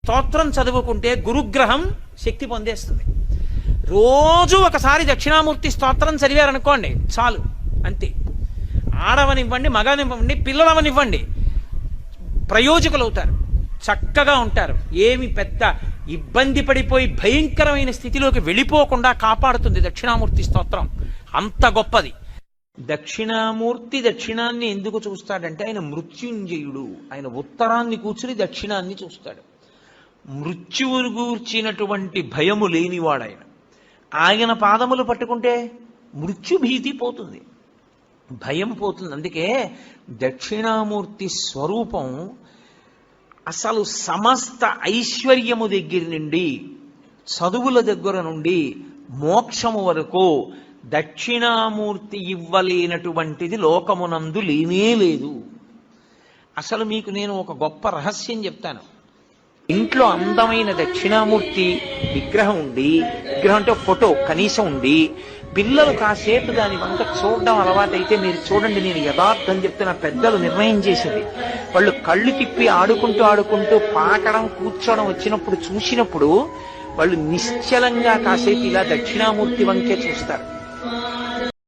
స్తోత్రం చదువుకుంటే గురుగ్రహం శక్తి పొందేస్తుంది. రోజు ఒకసారి దక్షిణామూర్తి స్తోత్రం చదివారనుకోండి చాలు, అంతే. ఆడవనివ్వండి, మగనివ్వండి, పిల్లలవనివ్వండి, ప్రయోజకులవుతారు, చక్కగా ఉంటారు. ఏమి పెద్ద ఇబ్బంది పడిపోయి భయంకరమైన స్థితిలోకి వెళ్ళిపోకుండా కాపాడుతుంది దక్షిణామూర్తి స్తోత్రం. అంత గొప్పది. దక్షిణామూర్తి దక్షిణాన్ని ఎందుకు చూస్తాడంటే ఆయన మృత్యుంజయుడు. ఆయన ఉత్తరాన్ని కూర్చుని దక్షిణాన్ని చూస్తాడు. మృత్యువును గూర్చినటువంటి భయము లేనివాడాయన. ఆయన పాదములు పట్టుకుంటే మృత్యుభీతి పోతుంది, భయం పోతుంది. అందుకే దక్షిణామూర్తి స్వరూపం అసలు సమస్త ఐశ్వర్యము దగ్గర నుండి, చదువుల దగ్గర నుండి, మోక్షము వరకు దక్షిణామూర్తి ఇవ్వలేనటువంటిది లోకమునందు లేనే లేదు. అసలు మీకు నేను ఒక గొప్ప రహస్యం చెప్తాను. ఇంట్లో అందమైన దక్షిణామూర్తి విగ్రహం ఉండి, విగ్రహం అంటే ఫోటో కనీసం ఉండి, పిల్లలు కాసేపు దాని వంక చూడడం అలవాటైతే మీరు చూడండి, నేను యథార్థం చెప్తున్న, పెద్దలు నిర్ణయం చేసింది. వాళ్ళు కళ్ళు తిప్పి ఆడుకుంటూ పాకడం కూర్చోవడం వచ్చినప్పుడు చూసినప్పుడు వాళ్ళు నిశ్చలంగా కాసేపు ఇలా దక్షిణామూర్తి వంకే చూస్తారు.